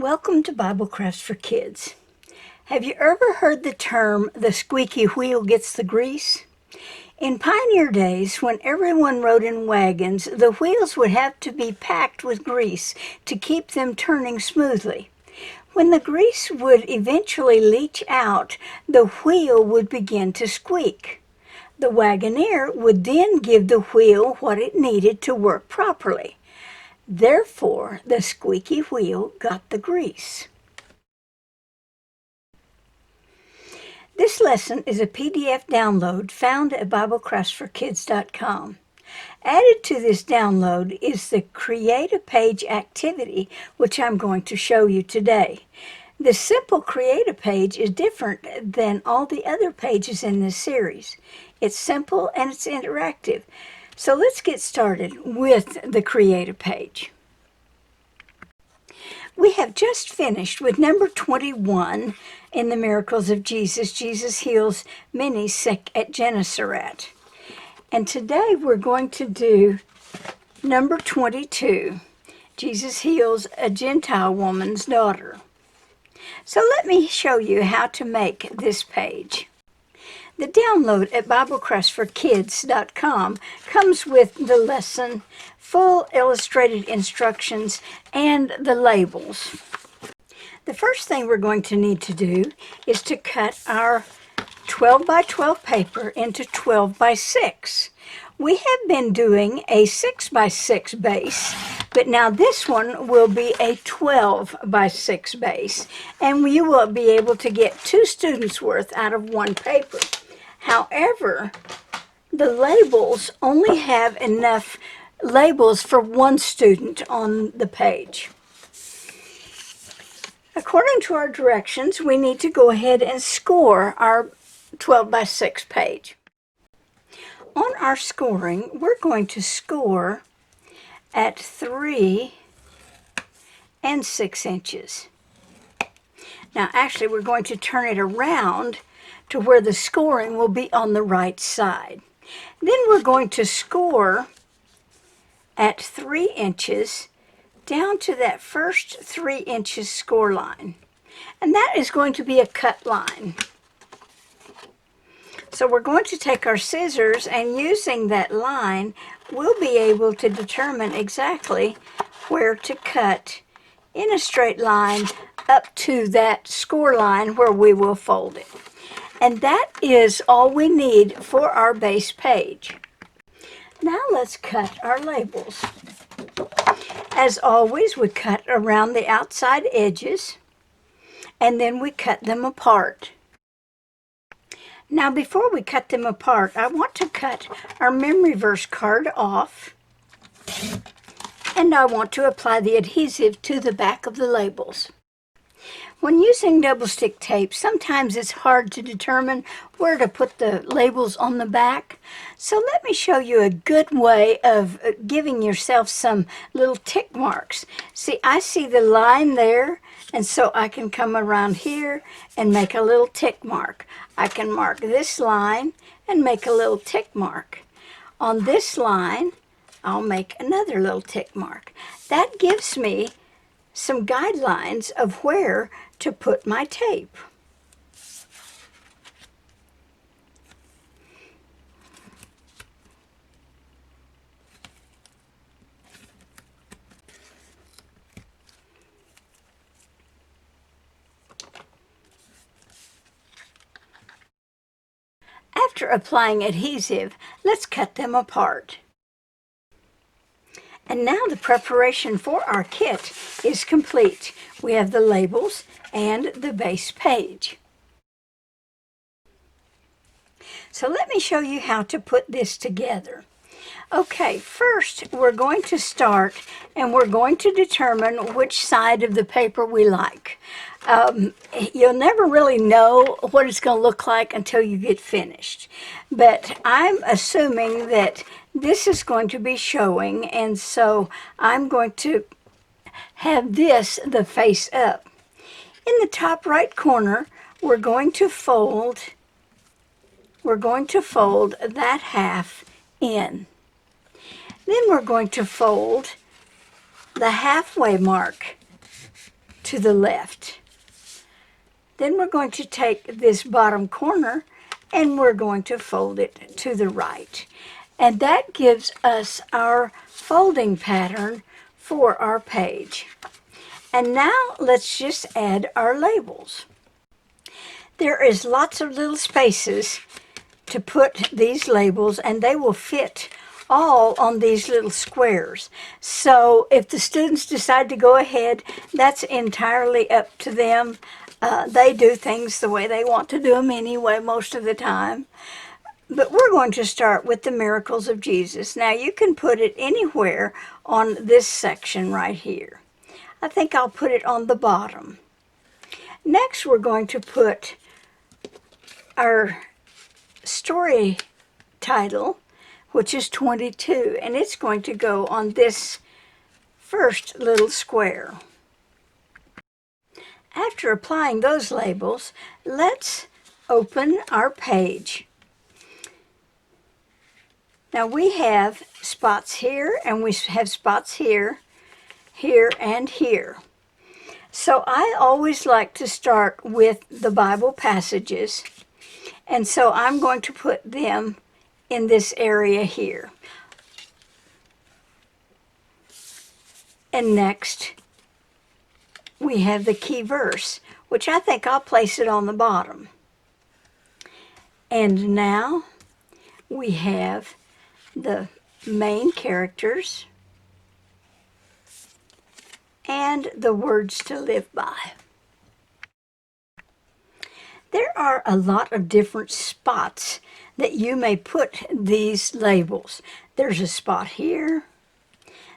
Welcome to Bible Crafts for Kids. Have you ever heard the term, the squeaky wheel gets the grease? In pioneer days, when everyone rode in wagons, the wheels would have to be packed with grease to keep them turning smoothly. When the grease would eventually leach out, the wheel would begin to squeak. The wagoner would then give the wheel what it needed to work properly. Therefore, the squeaky wheel got the grease. This lesson is a PDF download found at BibleCraftsForKids.com. Added to this download is the Create a Page activity, which I'm going to show you today. The simple Create a Page is different than all the other pages in this series. It's simple and it's interactive. So let's get started with the Create a Page. We have just finished with number 21 in the miracles of Jesus. Jesus heals many sick at Gennesaret. And today we're going to do number 22. Jesus heals a Gentile woman's daughter. So let me show you how to make this page. The download at BibleCraftsForKids.com comes with the lesson, full illustrated instructions, and the labels. The first thing we're going to need to do is to cut our 12 by 12 paper into 12 by 6. We have been doing a 6 by 6 base, but now this one will be a 12 by 6 base, and you will be able to get 2 students' worth out of one paper. However, the labels only have enough labels for one student on the page. According to our directions, we need to go ahead and score our 12 by 6 page. On our scoring, we're going to score at 3 and 6 inches. Now, actually, we're going to turn it around to where the scoring will be on the right side. Then we're going to score at 3 inches down to that first 3 inches score line. And that is going to be a cut line. So we're going to take our scissors, and using that line, we'll be able to determine exactly where to cut in a straight line up to that score line where we will fold it. And that is all we need for our base page. Now let's cut our labels. As always, we cut around the outside edges, and then we cut them apart. Now before we cut them apart, I want to cut our memory verse card off, and I want to apply the adhesive to the back of the labels. When using double stick tape, sometimes it's hard to determine where to put the labels on the back. So let me show you a good way of giving yourself some little tick marks. See, I see the line there, and so I can come around here and make a little tick mark. I can mark this line and make a little tick mark. On this line, I'll make another little tick mark. That gives me some guidelines of where to put my tape. After applying adhesive, let's cut them apart. And now the preparation for our kit is complete. We have the labels and the base page. So let me show you how to put this together. Okay, first we're going to start, and we're going to determine which side of the paper we like. You'll never really know what it's going to look like until you get finished. But I'm assuming that this is going to be showing, and so I'm going to have this the face up. In the top right corner, we're going to fold that half in. Then we're going to fold the halfway mark to the left. Then we're going to take this bottom corner and we're going to fold it to the right. And that gives us our folding pattern for our page. And now let's just add our labels. There is lots of little spaces to put these labels, and they will fit all on these little squares. So if the students decide to go ahead, that's entirely up to them. They do things the way they want to do them anyway most of the time. But we're going to start with the miracles of Jesus. Now you can put it anywhere on this section right here. I think I'll put it on the bottom. Next we're going to put our story title, which is 22, and it's going to go on this first little square. After applying those labels, let's open our page. Now we have spots here, and we have spots here, here, and here. So I always like to start with the Bible passages, and so I'm going to put them in this area here. And next, we have the key verse, which I think I'll place it on the bottom. And now we have the main characters and the words to live by. There are a lot of different spots that you may put these labels. There's a spot here.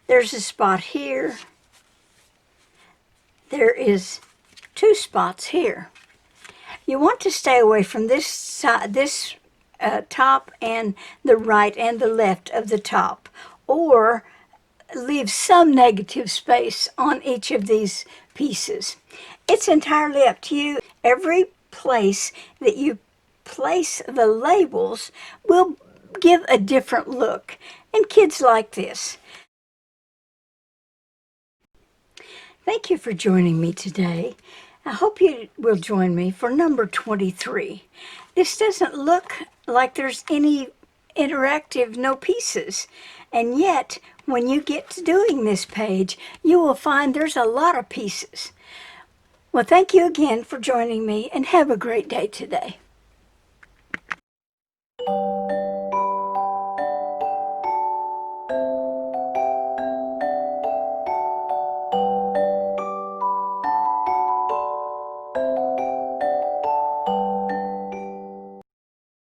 There's a spot here. There is 2 spots here. You want to stay away from this side, this top and the right and the left of the top, or leave some negative space on each of these pieces. It's entirely up to you. Every place that you place the labels will give a different look, and kids like this. Thank you for joining me today. I hope you will join me for number 23. This doesn't look like there's any interactive, no pieces, and yet when you get to doing this page, you will find there's a lot of pieces. Well, thank you again for joining me, and have a great day today.